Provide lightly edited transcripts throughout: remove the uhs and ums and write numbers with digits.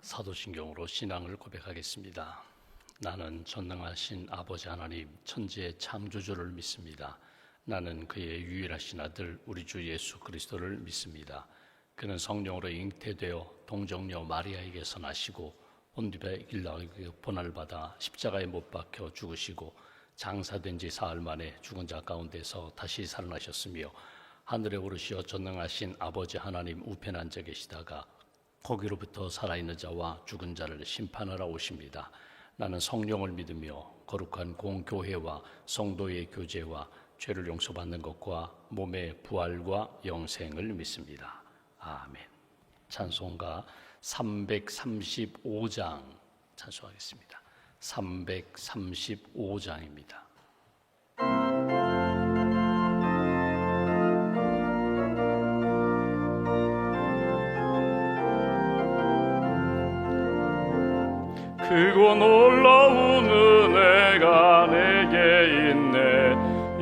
사도신경으로 신앙을 고백하겠습니다. 나는 전능하신 아버지 하나님 천지의 창조주를 믿습니다. 나는 그의 유일하신 아들 우리 주 예수 그리스도를 믿습니다. 그는 성령으로 잉태되어 동정녀 마리아에게서 나시고 본디베 빌라에게 고난을 받아 십자가에 못 박혀 죽으시고 장사된 지 사흘 만에 죽은 자 가운데서 다시 살아나셨으며 하늘에 오르시어 전능하신 아버지 하나님 우편에 앉아 계시다가 거기로부터 살아있는 자와 죽은 자를 심판하러 오십니다. 나는 성령을 믿으며 거룩한 공교회와 성도의 교제와 죄를 용서받는 것과 몸의 부활과 영생을 믿습니다. 아멘. 찬송가 335장 찬송하겠습니다. 335장입니다. 크고 놀라운 은혜가 내게 있네.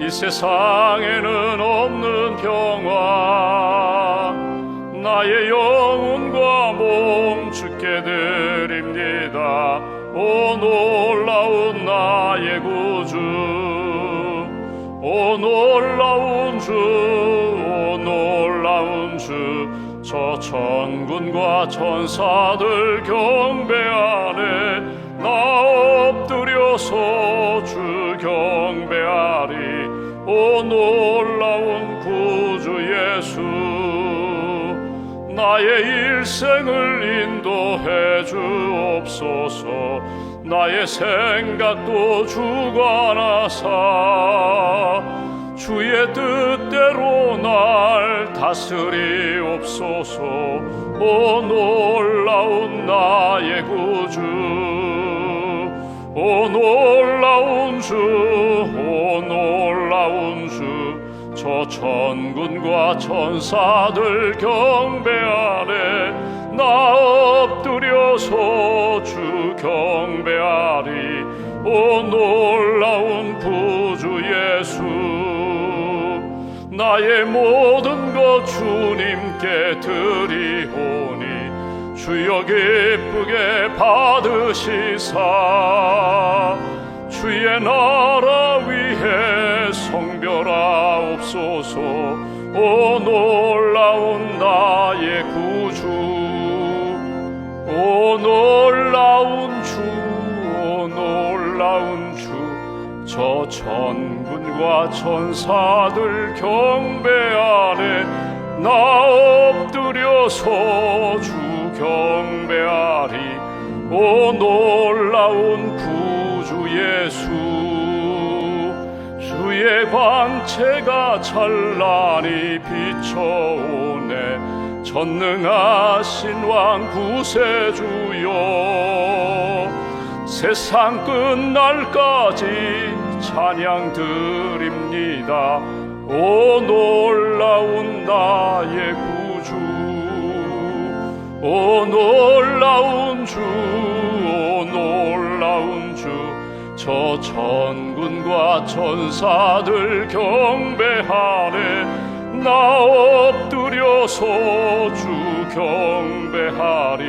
이 세상에는 없는 평화. 나의 영혼과 몸 주께 드립니다. 오 놀라운 나의 구주, 오 놀라운 주, 오 놀라운 주. 저 천군과 천사들 경배하네. 나 엎드려서 주 경배하리. 오 놀라운 구주 예수, 나의 일생을 인도해 주옵소서. 나의 생각도 주관하사 주의 뜻대로 날 다스리옵소서. 오 놀라운 나의 구주, 오 놀라운 주, 오 놀라운 주. 저 천군과 천사들 경배하네. 나 엎드려서 주 경배하리. 오 놀라운 구주 예수, 나의 모든 것 주님께 드리오니 주여 기쁘게 받으시사 주의 나라 위해 성별하옵소서. 오 놀라운 나의 구주, 오 놀라운 주, 오 놀라운 주. 저 천군과 천사들 경배하네. 나 엎드려서 주 경배하리. 오 놀라운 구주 예수, 주의 광채가 찬란히 비춰오네. 전능하신 왕 구세주여, 세상 끝날까지 찬양 드립니다. 오 놀라운 나의 구주, 오 놀라운 주, 오 놀라운 주. 저 천군과 천사들 경배하네. 나 엎드려서 주 경배하리.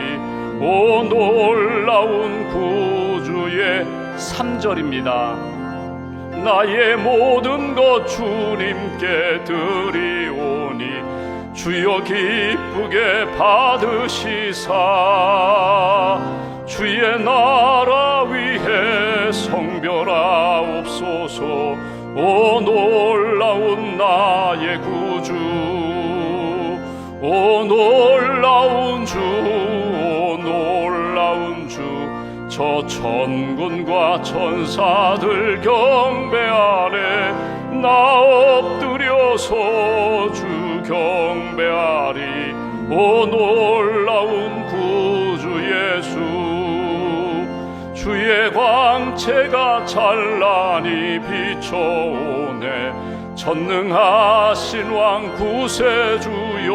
오 놀라운 구주의 3절입니다. 나의 모든 것 주님께 드리오니 주여 기쁘게 받으시사 주의 나라 위해 성별하옵소서. 오 놀라운 나의 구주, 오 놀라운 주, 오 놀라운 주. 저 천군과 천사들 경배하네. 나 엎드려서 주 경배하리. 오 놀라운 구주 예수, 주의 광채가 찬란히 비춰오네. 전능하신 왕 구세주여,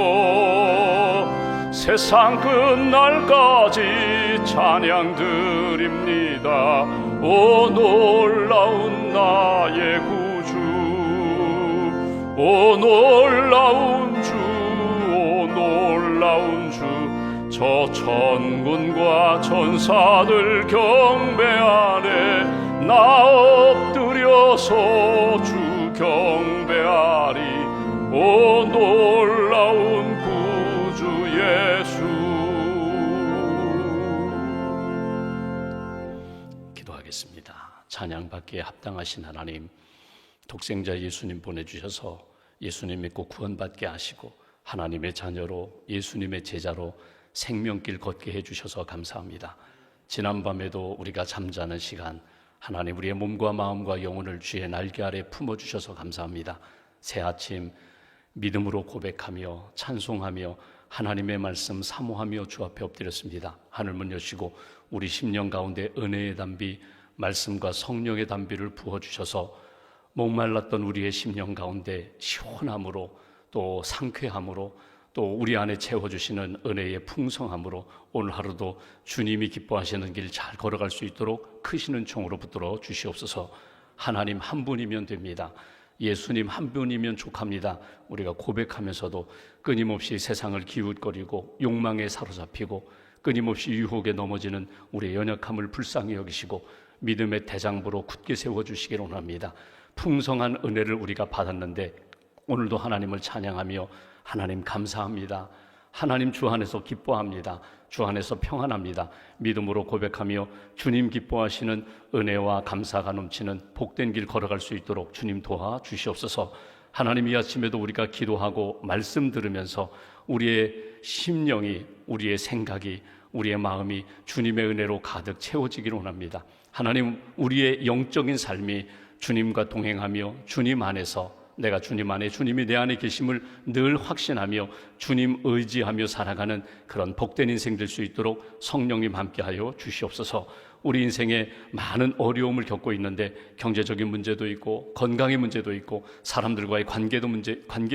세상 끝날까지 찬양 드립니다. 오 놀라운 나의 구주, 오 놀라운 주, 오 놀라운 주. 저 천군과 천사들 경배하네. 나 엎드려서 주 경배하리. 오 놀라운 구주 예수. 기도하겠습니다. 찬양받기에 합당하신 하나님, 독생자 예수님 보내주셔서 예수님 믿고 구원받게 하시고 하나님의 자녀로 예수님의 제자로 생명길 걷게 해주셔서 감사합니다. 지난밤에도 우리가 잠자는 시간 하나님 우리의 몸과 마음과 영혼을 주의 날개 아래 품어주셔서 감사합니다. 새 아침 믿음으로 고백하며 찬송하며 하나님의 말씀 사모하며 주 앞에 엎드렸습니다. 하늘문 여시고 우리 심령 가운데 은혜의 담비, 말씀과 성령의 담비를 부어주셔서 목말랐던 우리의 심령 가운데 시원함으로 또 상쾌함으로 또 우리 안에 채워주시는 은혜의 풍성함으로 오늘 하루도 주님이 기뻐하시는 길 잘 걸어갈 수 있도록 크시는 총으로 붙들어 주시옵소서. 하나님 한 분이면 됩니다. 예수님 한 분이면 족합니다. 우리가 고백하면서도 끊임없이 세상을 기웃거리고 욕망에 사로잡히고 끊임없이 유혹에 넘어지는 우리의 연약함을 불쌍히 여기시고 믿음의 대장부로 굳게 세워주시기를 원합니다. 풍성한 은혜를 우리가 받았는데 오늘도 하나님을 찬양하며 하나님 감사합니다. 하나님 주 안에서 기뻐합니다. 주 안에서 평안합니다. 믿음으로 고백하며 주님 기뻐하시는 은혜와 감사가 넘치는 복된 길 걸어갈 수 있도록 주님 도와주시옵소서. 하나님 이 아침에도 우리가 기도하고 말씀 들으면서 우리의 심령이, 우리의 생각이, 우리의 마음이 주님의 은혜로 가득 채워지기를 원합니다. 하나님 우리의 영적인 삶이 주님과 동행하며 주님 안에서 내가 주님 안에 주님이 내 안에 계심을 늘 확신하며 주님 의지하며 살아가는 그런 복된 인생 될 수 있도록 성령님 함께하여 주시옵소서. 우리 인생에 많은 어려움을 겪고 있는데 경제적인 문제도 있고 건강의 문제도 있고 사람들과의 관계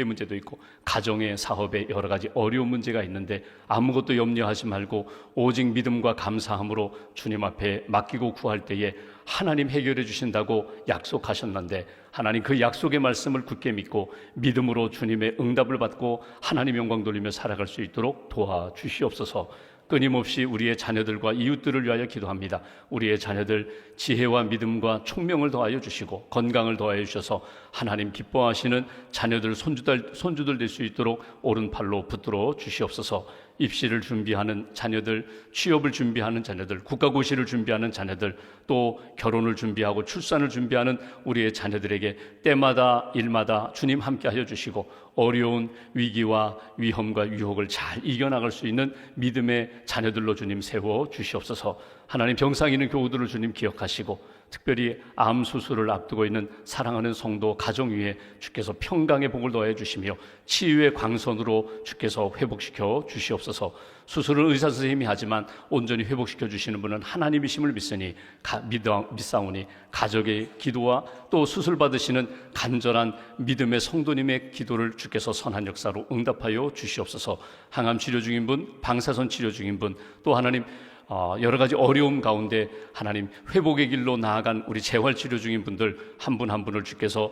문제도 있고 가정의 사업에 여러 가지 어려운 문제가 있는데 아무것도 염려하지 말고 오직 믿음과 감사함으로 주님 앞에 맡기고 구할 때에 하나님 해결해 주신다고 약속하셨는데 하나님 그 약속의 말씀을 굳게 믿고 믿음으로 주님의 응답을 받고 하나님 영광 돌리며 살아갈 수 있도록 도와주시옵소서. 끊임없이 우리의 자녀들과 이웃들을 위하여 기도합니다. 우리의 자녀들 지혜와 믿음과 총명을 더하여 주시고 건강을 더하여 주셔서 하나님 기뻐하시는 자녀들 손주들 될 수 있도록 오른팔로 붙들어 주시옵소서. 입시를 준비하는 자녀들, 취업을 준비하는 자녀들, 국가고시를 준비하는 자녀들, 또 결혼을 준비하고 출산을 준비하는 우리의 자녀들에게 때마다 일마다 주님 함께하여 주시고 어려운 위기와 위험과 유혹을 잘 이겨나갈 수 있는 믿음의 자녀들로 주님 세워 주시옵소서. 하나님 병상 있는 교우들을 주님 기억하시고 특별히 암 수술을 앞두고 있는 사랑하는 성도 가정 위에 주께서 평강의 복을 더해 주시며 치유의 광선으로 주께서 회복시켜 주시옵소서. 수술을 의사 선생님이 하지만 온전히 회복시켜 주시는 분은 하나님이심을 믿으니 믿사오니 가족의 기도와 또 수술 받으시는 간절한 믿음의 성도님의 기도를 주께서 선한 역사로 응답하여 주시옵소서. 항암 치료 중인 분, 방사선 치료 중인 분, 또 하나님 여러 가지 어려움 가운데 하나님 회복의 길로 나아간 우리 재활치료 중인 분들 한 분 한 분을 주께서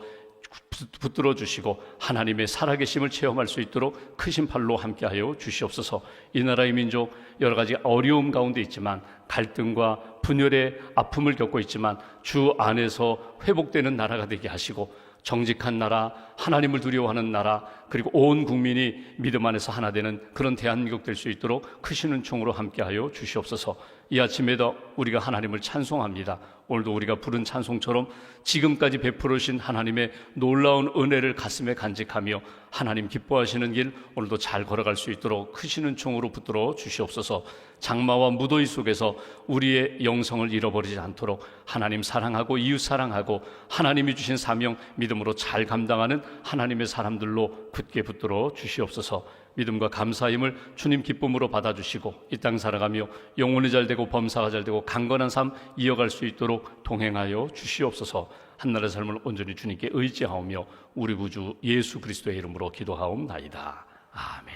붙들어 주시고 하나님의 살아계심을 체험할 수 있도록 크신 팔로 함께하여 주시옵소서. 이 나라의 민족 여러 가지 어려움 가운데 있지만 갈등과 분열의 아픔을 겪고 있지만 주 안에서 회복되는 나라가 되게 하시고 정직한 나라, 하나님을 두려워하는 나라, 그리고 온 국민이 믿음 안에서 하나 되는 그런 대한민국 될 수 있도록 크시는 총으로 함께하여 주시옵소서. 이 아침에도 우리가 하나님을 찬송합니다. 오늘도 우리가 부른 찬송처럼 지금까지 베풀어 주신 하나님의 놀라운 은혜를 가슴에 간직하며 하나님 기뻐하시는 길 오늘도 잘 걸어갈 수 있도록 크시는 총으로 붙들어 주시옵소서. 장마와 무더위 속에서 우리의 영성을 잃어버리지 않도록 하나님 사랑하고 이웃 사랑하고 하나님이 주신 사명 믿음으로 잘 감당하는 하나님의 사람들로 굳게 붙들어 주시옵소서. 믿음과 감사임을 주님 기쁨으로 받아주시고 이 땅 살아가며 영혼이 잘되고 범사가 잘되고 강건한 삶 이어갈 수 있도록 동행하여 주시옵소서. 한나라의 삶을 온전히 주님께 의지하오며 우리 구주 예수 그리스도의 이름으로 기도하옵나이다. 아멘.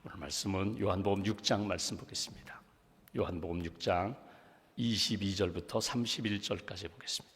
오늘 말씀은 요한복음 6장 말씀 보겠습니다. 요한복음 6장 22절부터 31절까지 보겠습니다.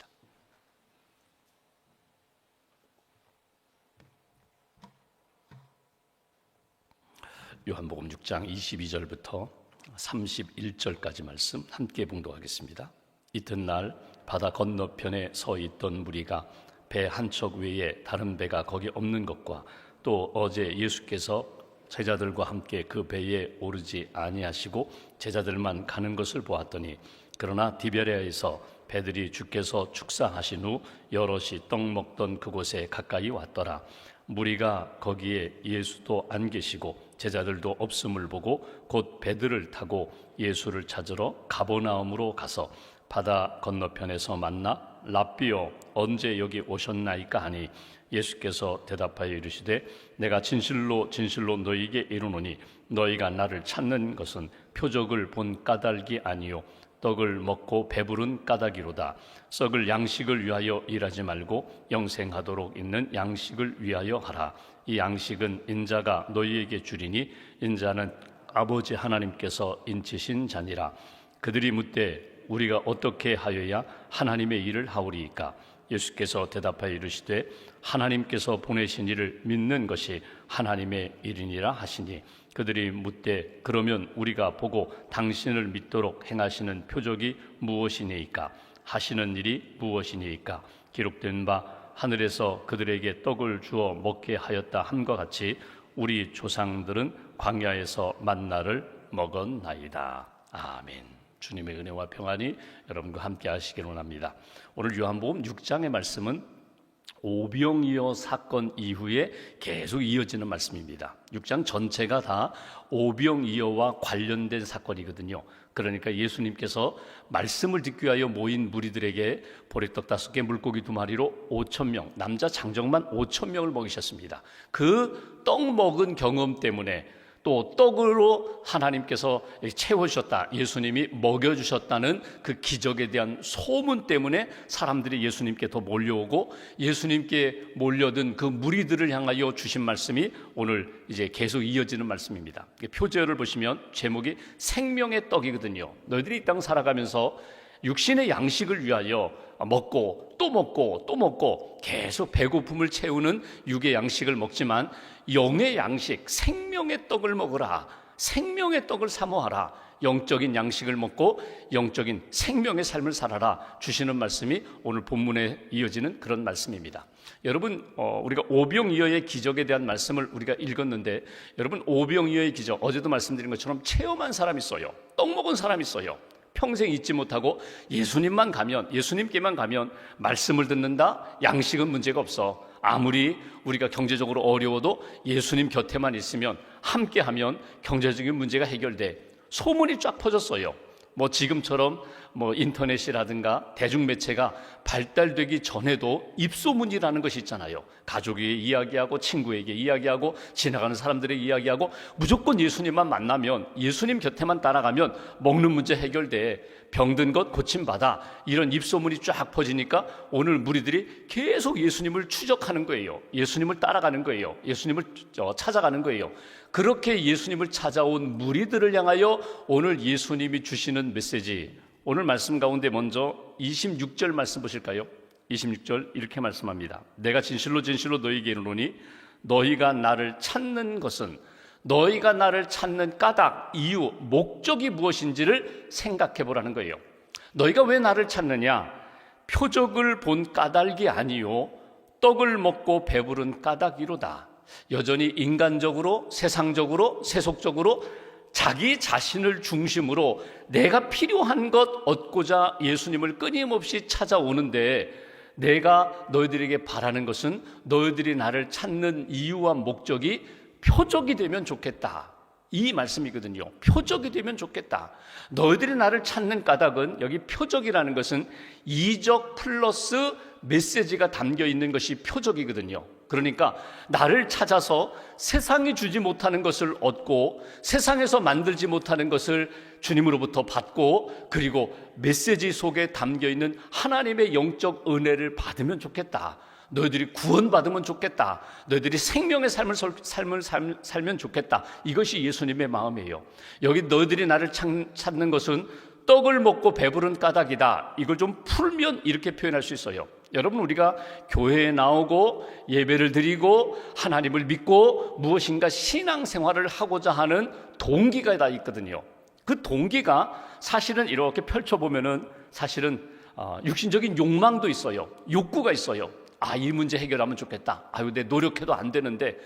요한복음 6장 22절부터 31절까지 말씀 함께 봉독하겠습니다. 이튿날 바다 건너편에 서 있던 무리가 배 한 척 외에 다른 배가 거기 없는 것과 또 어제 예수께서 제자들과 함께 그 배에 오르지 아니하시고 제자들만 가는 것을 보았더니, 그러나 디베랴에서 배들이 주께서 축사하신 후 여럿이 떡 먹던 그곳에 가까이 왔더라. 무리가 거기에 예수도 안 계시고 제자들도 없음을 보고 곧 배들을 타고 예수를 찾으러 가버나움으로 가서 바다 건너편에서 만나 랍비여 언제 여기 오셨나이까 하니, 예수께서 대답하여 이르시되 내가 진실로 진실로 너희에게 이르노니 너희가 나를 찾는 것은 표적을 본 까닭이 아니요 떡을 먹고 배부른 까닭이로다. 썩을 양식을 위하여 일하지 말고 영생하도록 있는 양식을 위하여 하라. 이 양식은 인자가 너희에게 주리니 인자는 아버지 하나님께서 인치신 자니라. 그들이 묻되 우리가 어떻게 하여야 하나님의 일을 하오리이까? 예수께서 대답하여 이르시되 하나님께서 보내신 이를 믿는 것이 하나님의 일이니라 하시니, 그들이 묻되 그러면 우리가 보고 당신을 믿도록 행하시는 표적이 무엇이니이까? 하시는 일이 무엇이니이까? 기록된 바 하늘에서 그들에게 떡을 주어 먹게 하였다 함과 같이 우리 조상들은 광야에서 만나를 먹었나이다. 아멘. 주님의 은혜와 평안이 여러분과 함께 하시기를 원합니다. 오늘 요한복음 6장의 말씀은 오병이어 사건 이후에 계속 이어지는 말씀입니다. 6장 전체가 다 오병이어와 관련된 사건이거든요. 그러니까 예수님께서 말씀을 듣기 위하여 모인 무리들에게 보리떡 5개 물고기 2마리로 5,000명, 남자 장정만 5,000명을 먹이셨습니다. 그 떡 먹은 경험 때문에 또 떡으로 하나님께서 채워주셨다, 예수님이 먹여주셨다는 그 기적에 대한 소문 때문에 사람들이 예수님께 더 몰려오고, 예수님께 몰려든 그 무리들을 향하여 주신 말씀이 오늘 이제 계속 이어지는 말씀입니다. 표제어를 보시면 제목이 생명의 떡이거든요. 너희들이 이 땅 살아가면서 육신의 양식을 위하여 먹고 또 먹고 또 먹고 계속 배고픔을 채우는 육의 양식을 먹지만, 영의 양식, 생명의 떡을 먹으라. 생명의 떡을 사모하라. 영적인 양식을 먹고 영적인 생명의 삶을 살아라 주시는 말씀이 오늘 본문에 이어지는 그런 말씀입니다. 여러분, 우리가 오병이어의 기적에 대한 말씀을 우리가 읽었는데, 여러분, 오병이어의 기적, 어제도 말씀드린 것처럼 체험한 사람이 있어요. 떡 먹은 사람이 있어요. 평생 잊지 못하고 예수님만 가면, 예수님께만 가면 말씀을 듣는다, 양식은 문제가 없어. 아무리 우리가 경제적으로 어려워도 예수님 곁에만 있으면, 함께하면 경제적인 문제가 해결돼. 소문이 쫙 퍼졌어요. 지금처럼 인터넷이라든가 대중매체가 발달되기 전에도 입소문이라는 것이 있잖아요. 가족에게 이야기하고 친구에게 이야기하고 지나가는 사람들에게 이야기하고, 무조건 예수님만 만나면, 예수님 곁에만 따라가면 먹는 문제 해결돼, 병든 것 고침받아, 이런 입소문이 쫙 퍼지니까 오늘 무리들이 계속 예수님을 추적하는 거예요. 예수님을 따라가는 거예요. 예수님을 찾아가는 거예요. 그렇게 예수님을 찾아온 무리들을 향하여 오늘 예수님이 주시는 메시지, 오늘 말씀 가운데 먼저 26절 말씀 보실까요? 26절 이렇게 말씀합니다. 내가 진실로 진실로 너희에게 이르노니 너희가 나를 찾는 것은, 너희가 나를 찾는 까닭, 이유, 목적이 무엇인지를 생각해 보라는 거예요. 너희가 왜 나를 찾느냐? 표적을 본 까닭이 아니요 떡을 먹고 배부른 까닭이로다. 여전히 인간적으로, 세상적으로, 세속적으로 자기 자신을 중심으로 내가 필요한 것 얻고자 예수님을 끊임없이 찾아오는데, 내가 너희들에게 바라는 것은 너희들이 나를 찾는 이유와 목적이 표적이 되면 좋겠다, 이 말씀이거든요. 표적이 되면 좋겠다. 너희들이 나를 찾는 까닭은, 여기 표적이라는 것은 이적 플러스 메시지가 담겨 있는 것이 표적이거든요. 그러니까 나를 찾아서 세상이 주지 못하는 것을 얻고, 세상에서 만들지 못하는 것을 주님으로부터 받고, 그리고 메시지 속에 담겨 있는 하나님의 영적 은혜를 받으면 좋겠다. 너희들이 구원받으면 좋겠다. 너희들이 생명의 삶을 살면 좋겠다. 이것이 예수님의 마음이에요. 여기 너희들이 나를 찾는 것은 떡을 먹고 배부른 까닭이다. 이걸 좀 풀면 이렇게 표현할 수 있어요. 여러분, 우리가 교회에 나오고 예배를 드리고 하나님을 믿고 무엇인가 신앙생활을 하고자 하는 동기가 다 있거든요. 그 동기가 사실은 이렇게 펼쳐보면은 사실은 육신적인 욕망도 있어요. 욕구가 있어요. 이 문제 해결하면 좋겠다. 내 노력해도 안 되는데,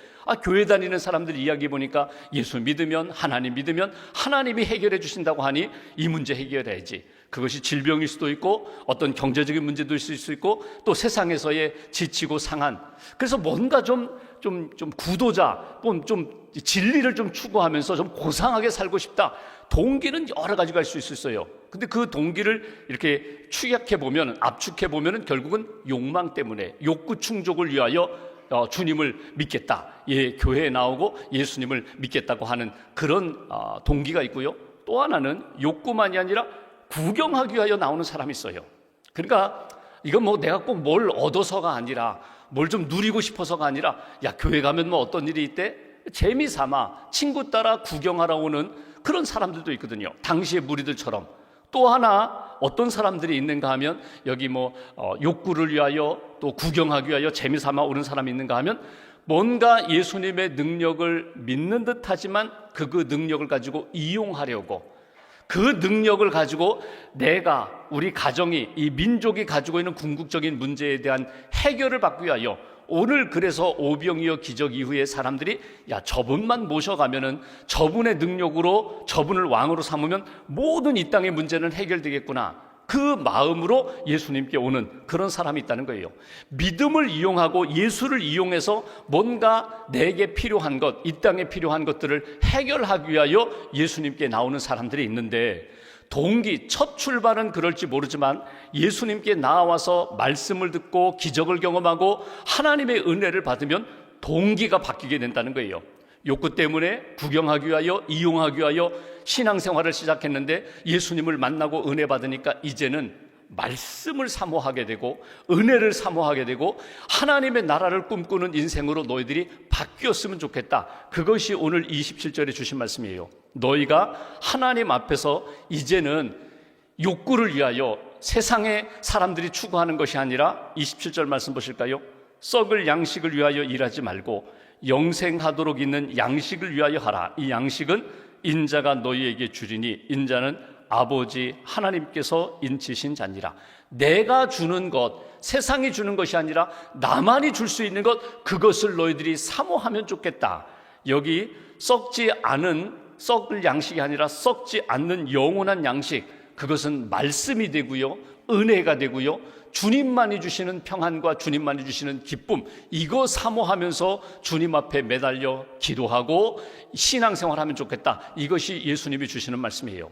교회 다니는 사람들 이야기 보니까 예수 믿으면, 하나님 믿으면 하나님이 해결해 주신다고 하니 이 문제 해결해야지. 그것이 질병일 수도 있고 어떤 경제적인 문제도 있을 수 있고 또 세상에서의 지치고 상한, 그래서 뭔가 좀 구도자, 좀 진리를 좀 추구하면서 좀 고상하게 살고 싶다. 동기는 여러 가지가 할 수 있어요. 근데 그 동기를 이렇게 축약해보면, 압축해보면 결국은 욕망 때문에, 욕구 충족을 위하여 주님을 믿겠다. 교회에 나오고 예수님을 믿겠다고 하는 그런 동기가 있고요. 또 하나는 욕구만이 아니라 구경하기 위하여 나오는 사람이 있어요. 그러니까 이건 내가 꼭 뭘 얻어서가 아니라, 뭘 좀 누리고 싶어서가 아니라, 교회 가면 어떤 일이 있대? 재미삼아 친구 따라 구경하러 오는 그런 사람들도 있거든요. 당시의 무리들처럼. 또 하나 어떤 사람들이 있는가 하면, 여기 욕구를 위하여 또 구경하기 위하여 재미삼아 오는 사람이 있는가 하면, 뭔가 예수님의 능력을 믿는 듯 하지만 그 능력을 가지고 이용하려고, 그 능력을 가지고 내가, 우리 가정이, 이 민족이 가지고 있는 궁극적인 문제에 대한 해결을 받기 위하여, 오늘 그래서 오병이어 기적 이후에 사람들이 저분만 모셔가면은, 저분의 능력으로 저분을 왕으로 삼으면 모든 이 땅의 문제는 해결되겠구나, 그 마음으로 예수님께 오는 그런 사람이 있다는 거예요. 믿음을 이용하고 예수를 이용해서 뭔가 내게 필요한 것, 이 땅에 필요한 것들을 해결하기 위하여 예수님께 나오는 사람들이 있는데, 동기, 첫 출발은 그럴지 모르지만 예수님께 나와서 말씀을 듣고 기적을 경험하고 하나님의 은혜를 받으면 동기가 바뀌게 된다는 거예요. 욕구 때문에 구경하기 위하여, 이용하기 위하여 신앙생활을 시작했는데 예수님을 만나고 은혜 받으니까 이제는 말씀을 사모하게 되고 은혜를 사모하게 되고 하나님의 나라를 꿈꾸는 인생으로 너희들이 바뀌었으면 좋겠다. 그것이 오늘 27절에 주신 말씀이에요. 너희가 하나님 앞에서 이제는 욕구를 위하여 세상의 사람들이 추구하는 것이 아니라, 27절 말씀 보실까요? 썩을 양식을 위하여 일하지 말고 영생하도록 있는 양식을 위하여 하라. 이 양식은 인자가 너희에게 주리니 인자는 아버지 하나님께서 인치신 자니라. 내가 주는 것, 세상이 주는 것이 아니라 나만이 줄 수 있는 것, 그것을 너희들이 사모하면 좋겠다. 여기 썩지 않은, 썩을 양식이 아니라 썩지 않는 영원한 양식, 그것은 말씀이 되고요, 은혜가 되고요, 주님만이 주시는 평안과 주님만이 주시는 기쁨, 이거 사모하면서 주님 앞에 매달려 기도하고 신앙생활하면 좋겠다. 이것이 예수님이 주시는 말씀이에요.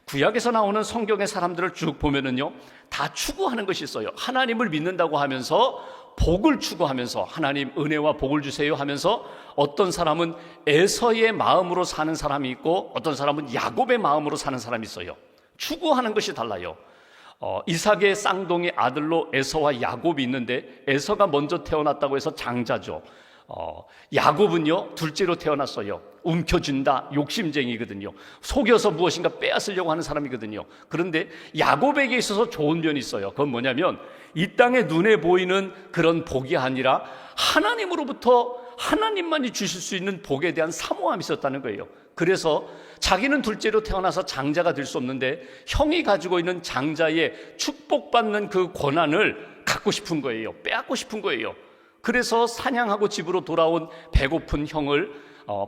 구약에서 나오는 성경의 사람들을 쭉 보면은요, 다 추구하는 것이 있어요. 하나님을 믿는다고 하면서 복을 추구하면서, 하나님 은혜와 복을 주세요 하면서, 어떤 사람은 에서의 마음으로 사는 사람이 있고 어떤 사람은 야곱의 마음으로 사는 사람이 있어요. 추구하는 것이 달라요. 이삭의 쌍둥이 아들로 에서와 야곱이 있는데, 에서가 먼저 태어났다고 해서 장자죠. 야곱은요 둘째로 태어났어요. 움켜쥔다, 욕심쟁이거든요. 속여서 무엇인가 빼앗으려고 하는 사람이거든요. 그런데 야곱에게 있어서 좋은 면이 있어요. 그건 뭐냐면, 이 땅에 눈에 보이는 그런 복이 아니라 하나님으로부터 하나님만이 주실 수 있는 복에 대한 사모함이 있었다는 거예요. 그래서 자기는 둘째로 태어나서 장자가 될 수 없는데 형이 가지고 있는 장자의 축복받는 그 권한을 갖고 싶은 거예요. 빼앗고 싶은 거예요. 그래서 사냥하고 집으로 돌아온 배고픈 형을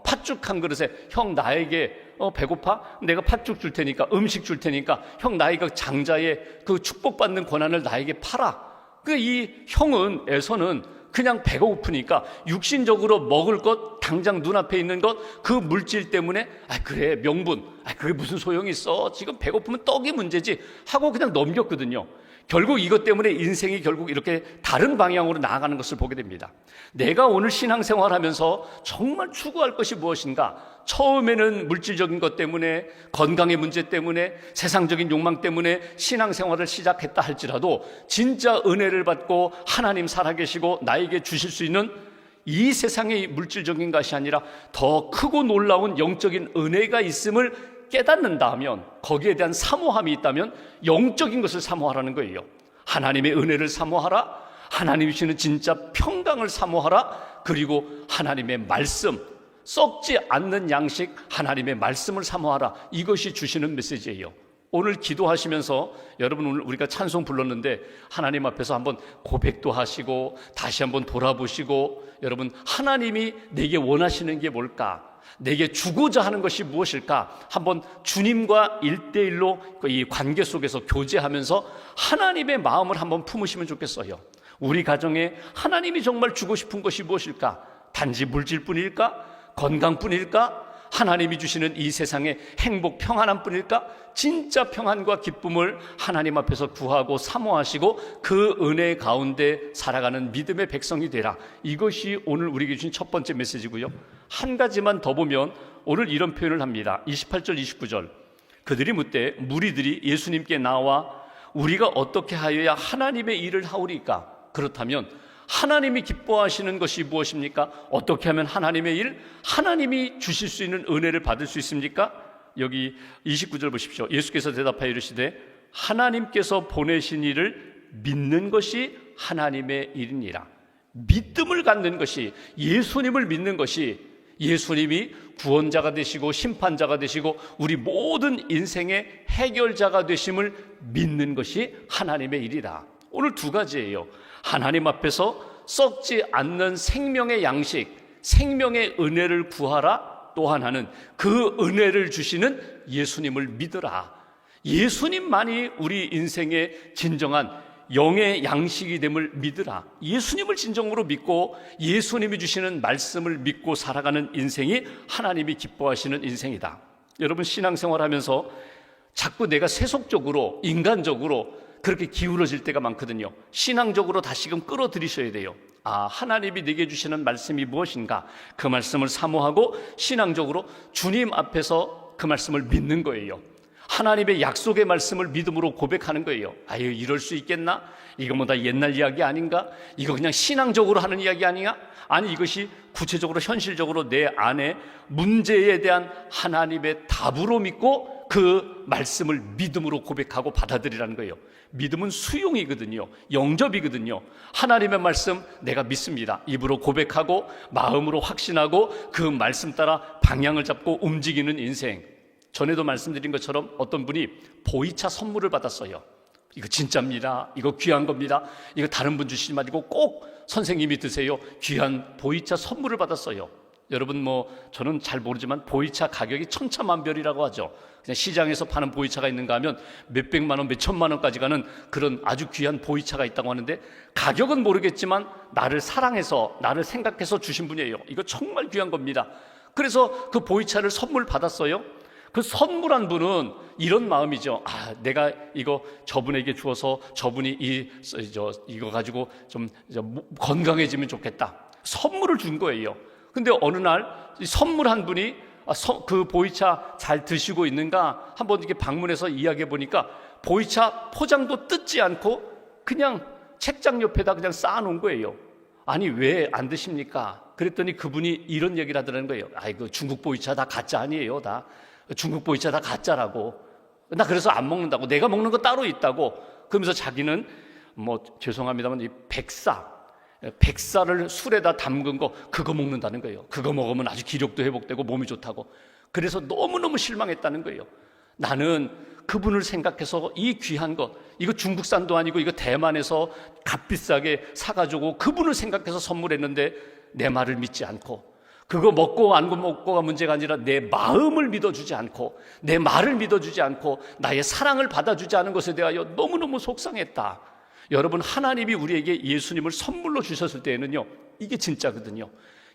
팥죽 한 그릇에, 형 나에게 배고파? 내가 팥죽 줄 테니까, 음식 줄 테니까 형 나의 그 장자의 그 축복받는 권한을 나에게 팔아. 이 형은, 에서는 그냥 배가 고프니까 육신적으로 먹을 것, 당장 눈앞에 있는 것, 그 물질 때문에 그래 명분, 그게 무슨 소용이 있어, 지금 배고프면 떡이 문제지 하고 그냥 넘겼거든요. 결국 이것 때문에 인생이 결국 이렇게 다른 방향으로 나아가는 것을 보게 됩니다. 내가 오늘 신앙생활하면서 정말 추구할 것이 무엇인가? 처음에는 물질적인 것 때문에, 건강의 문제 때문에, 세상적인 욕망 때문에 신앙생활을 시작했다 할지라도, 진짜 은혜를 받고 하나님 살아계시고 나에게 주실 수 있는 이 세상의 물질적인 것이 아니라 더 크고 놀라운 영적인 은혜가 있음을 깨닫는다 하면, 거기에 대한 사모함이 있다면 영적인 것을 사모하라는 거예요. 하나님의 은혜를 사모하라, 하나님이 주시는 진짜 평강을 사모하라, 그리고 하나님의 말씀, 썩지 않는 양식 하나님의 말씀을 사모하라. 이것이 주시는 메시지예요. 오늘 기도하시면서 여러분, 오늘 우리가 찬송 불렀는데 하나님 앞에서 한번 고백도 하시고 다시 한번 돌아보시고, 여러분, 하나님이 내게 원하시는 게 뭘까? 내게 주고자 하는 것이 무엇일까? 한번 주님과 1대1로 이 관계 속에서 교제하면서 하나님의 마음을 한번 품으시면 좋겠어요. 우리 가정에 하나님이 정말 주고 싶은 것이 무엇일까? 단지 물질뿐일까? 건강뿐일까? 하나님이 주시는 이 세상의 행복, 평안함 뿐일까? 진짜 평안과 기쁨을 하나님 앞에서 구하고 사모하시고 그 은혜 가운데 살아가는 믿음의 백성이 되라. 이것이 오늘 우리에게 주신 첫 번째 메시지고요. 한 가지만 더 보면 오늘 이런 표현을 합니다. 28절 29절. 그들이 묻되 무리들이 예수님께 나와 우리가 어떻게 하여야 하나님의 일을 하오리까? 그렇다면 하나님이 기뻐하시는 것이 무엇입니까? 어떻게 하면 하나님의 일, 하나님이 주실 수 있는 은혜를 받을 수 있습니까? 여기 29절 보십시오. 예수께서 대답하여 이르시되 하나님께서 보내신 일을 믿는 것이 하나님의 일이니라. 믿음을 갖는 것이, 예수님을 믿는 것이, 예수님이 구원자가 되시고 심판자가 되시고 우리 모든 인생의 해결자가 되심을 믿는 것이 하나님의 일이다. 오늘 두 가지예요. 하나님 앞에서 썩지 않는 생명의 양식, 생명의 은혜를 구하라. 또 하나는 그 은혜를 주시는 예수님을 믿으라. 예수님만이 우리 인생의 진정한 영의 양식이 됨을 믿으라. 예수님을 진정으로 믿고 예수님이 주시는 말씀을 믿고 살아가는 인생이 하나님이 기뻐하시는 인생이다. 여러분, 신앙생활하면서 자꾸 내가 세속적으로, 인간적으로 그렇게 기울어질 때가 많거든요. 신앙적으로 다시금 끌어들이셔야 돼요. 아, 하나님이 내게 주시는 말씀이 무엇인가? 그 말씀을 사모하고 신앙적으로 주님 앞에서 그 말씀을 믿는 거예요. 하나님의 약속의 말씀을 믿음으로 고백하는 거예요. 아유, 이럴 수 있겠나? 이거 뭐 다 옛날 이야기 아닌가? 이거 그냥 신앙적으로 하는 이야기 아니야? 아니, 이것이 구체적으로 현실적으로 내 안에 문제에 대한 하나님의 답으로 믿고 그 말씀을 믿음으로 고백하고 받아들이라는 거예요. 믿음은 수용이거든요. 영접이거든요. 하나님의 말씀 내가 믿습니다. 입으로 고백하고 마음으로 확신하고 그 말씀 따라 방향을 잡고 움직이는 인생. 전에도 말씀드린 것처럼 어떤 분이 보이차 선물을 받았어요. 이거 진짜입니다. 이거 귀한 겁니다. 이거 다른 분 주시지 말고 꼭 선생님이 드세요. 귀한 보이차 선물을 받았어요. 여러분, 저는 잘 모르지만 보이차 가격이 천차만별이라고 하죠. 그냥 시장에서 파는 보이차가 있는가 하면 몇백만 원, 몇천만 원까지 가는 그런 아주 귀한 보이차가 있다고 하는데, 가격은 모르겠지만 나를 사랑해서, 나를 생각해서 주신 분이에요. 이거 정말 귀한 겁니다. 그래서 그 보이차를 선물 받았어요. 그 선물한 분은 이런 마음이죠. 아, 내가 이거 저분에게 주어서 저분이 이거 가지고 좀 건강해지면 좋겠다. 선물을 준 거예요. 근데 어느 날 선물한 분이 그 보이차 잘 드시고 있는가 한번 이렇게 방문해서 이야기해 보니까 보이차 포장도 뜯지 않고 그냥 책장 옆에다 그냥 쌓아놓은 거예요. 아니, 왜 안 드십니까? 그랬더니 그분이 이런 얘기를 하더라는 거예요. 아이고, 중국 보이차 다 가짜 아니에요. 다 중국 보이차 다 가짜라고. 나 그래서 안 먹는다고. 내가 먹는 거 따로 있다고. 그러면서 자기는 죄송합니다만 이 백사를 술에다 담근 거 그거 먹는다는 거예요. 그거 먹으면 아주 기력도 회복되고 몸이 좋다고. 그래서 너무너무 실망했다는 거예요. 나는 그분을 생각해서 이 귀한 것, 이거 중국산도 아니고 이거 대만에서 값비싸게 사가지고 그분을 생각해서 선물했는데 내 말을 믿지 않고, 그거 먹고 안 먹고가 문제가 아니라 내 마음을 믿어주지 않고, 내 말을 믿어주지 않고 나의 사랑을 받아주지 않은 것에 대하여 너무너무 속상했다. 여러분, 하나님이 우리에게 예수님을 선물로 주셨을 때에는요, 이게 진짜거든요.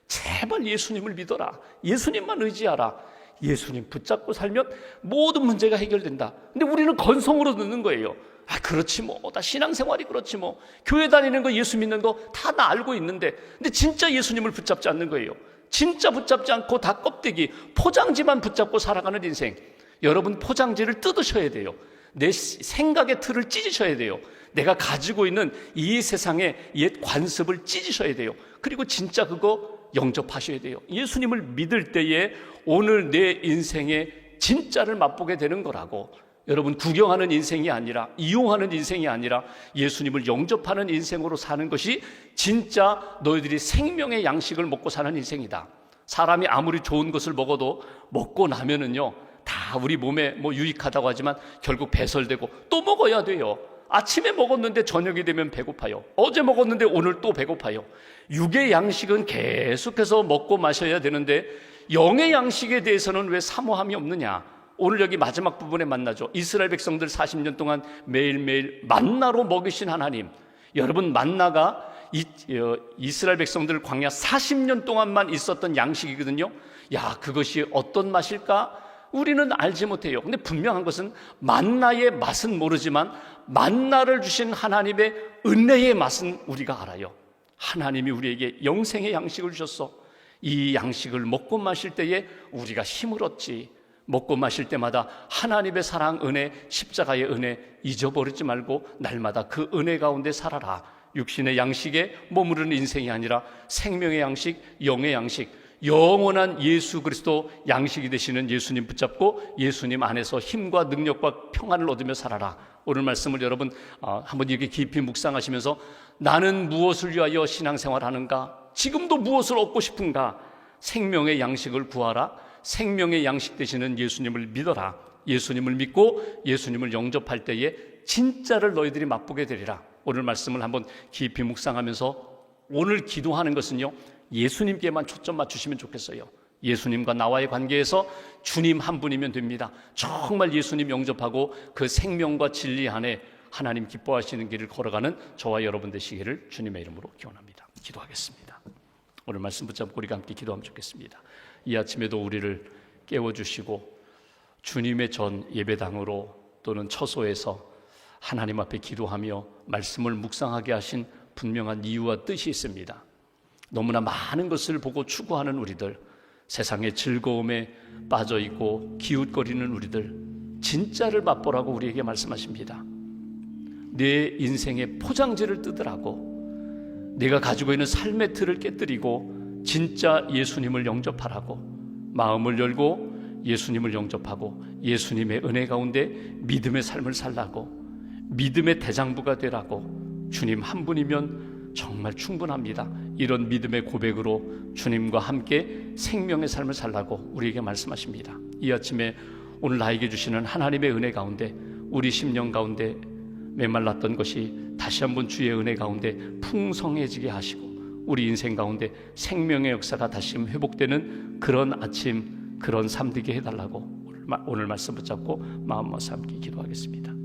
제발 예수님을 믿어라. 예수님만 의지하라. 예수님 붙잡고 살면 모든 문제가 해결된다. 근데 우리는 건성으로 듣는 거예요. 아, 그렇지 뭐. 다 신앙생활이 그렇지 뭐. 교회 다니는 거, 예수 믿는 거 다 나 알고 있는데, 근데 진짜 예수님을 붙잡지 않는 거예요. 진짜 붙잡지 않고 다 껍데기, 포장지만 붙잡고 살아가는 인생. 여러분, 포장지를 뜯으셔야 돼요. 내 생각의 틀을 찢으셔야 돼요. 내가 가지고 있는 이 세상의 옛 관습을 찢으셔야 돼요. 그리고 진짜 그거 영접하셔야 돼요. 예수님을 믿을 때에 오늘 내 인생의 진짜를 맛보게 되는 거라고. 여러분, 구경하는 인생이 아니라, 이용하는 인생이 아니라 예수님을 영접하는 인생으로 사는 것이 진짜 너희들이 생명의 양식을 먹고 사는 인생이다. 사람이 아무리 좋은 것을 먹어도 먹고 나면은요, 다 우리 몸에 뭐 유익하다고 하지만 결국 배설되고 또 먹어야 돼요. 아침에 먹었는데 저녁이 되면 배고파요. 어제 먹었는데 오늘 또 배고파요. 육의 양식은 계속해서 먹고 마셔야 되는데 영의 양식에 대해서는 왜 사모함이 없느냐? 오늘 여기 마지막 부분에 만나죠. 이스라엘 백성들 40년 동안 매일매일 만나로 먹이신 하나님. 여러분, 만나가 이스라엘 백성들 광야 40년 동안만 있었던 양식이거든요. 야, 그것이 어떤 맛일까? 우리는 알지 못해요. 근데 분명한 것은 만나의 맛은 모르지만 만나를 주신 하나님의 은혜의 맛은 우리가 알아요. 하나님이 우리에게 영생의 양식을 주셨어. 이 양식을 먹고 마실 때에 우리가 힘을 얻지. 먹고 마실 때마다 하나님의 사랑, 은혜, 십자가의 은혜 잊어버리지 말고 날마다 그 은혜 가운데 살아라. 육신의 양식에 머무르는 인생이 아니라 생명의 양식, 영의 양식, 영원한 예수 그리스도 양식이 되시는 예수님 붙잡고 예수님 안에서 힘과 능력과 평안을 얻으며 살아라. 오늘 말씀을 여러분 한번 이렇게 깊이 묵상하시면서 나는 무엇을 위하여 신앙생활하는가? 지금도 무엇을 얻고 싶은가? 생명의 양식을 구하라. 생명의 양식 되시는 예수님을 믿어라. 예수님을 믿고 예수님을 영접할 때에 진짜를 너희들이 맛보게 되리라. 오늘 말씀을 한번 깊이 묵상하면서 오늘 기도하는 것은요, 예수님께만 초점 맞추시면 좋겠어요. 예수님과 나와의 관계에서 주님 한 분이면 됩니다. 정말 예수님 영접하고 그 생명과 진리 안에 하나님 기뻐하시는 길을 걸어가는 저와 여러분 되시기를 주님의 이름으로 기원합니다. 기도하겠습니다. 오늘 말씀 붙잡고 우리가 함께 기도하면 좋겠습니다. 이 아침에도 우리를 깨워주시고 주님의 전 예배당으로 또는 처소에서 하나님 앞에 기도하며 말씀을 묵상하게 하신 분명한 이유와 뜻이 있습니다. 너무나 많은 것을 보고 추구하는 우리들, 세상의 즐거움에 빠져있고 기웃거리는 우리들, 진짜를 맛보라고 우리에게 말씀하십니다. 내 인생의 포장지를 뜯으라고, 내가 가지고 있는 삶의 틀을 깨뜨리고 진짜 예수님을 영접하라고, 마음을 열고 예수님을 영접하고 예수님의 은혜 가운데 믿음의 삶을 살라고, 믿음의 대장부가 되라고. 주님 한 분이면 정말 충분합니다. 이런 믿음의 고백으로 주님과 함께 생명의 삶을 살라고 우리에게 말씀하십니다. 이 아침에 오늘 나에게 주시는 하나님의 은혜 가운데 우리 심령 가운데 메말랐던 것이 다시 한번 주의 은혜 가운데 풍성해지게 하시고 우리 인생 가운데 생명의 역사가 다시 회복되는 그런 아침, 그런 삶 되게 해달라고 오늘 말씀 붙잡고 마음 모아서 함께 기도하겠습니다.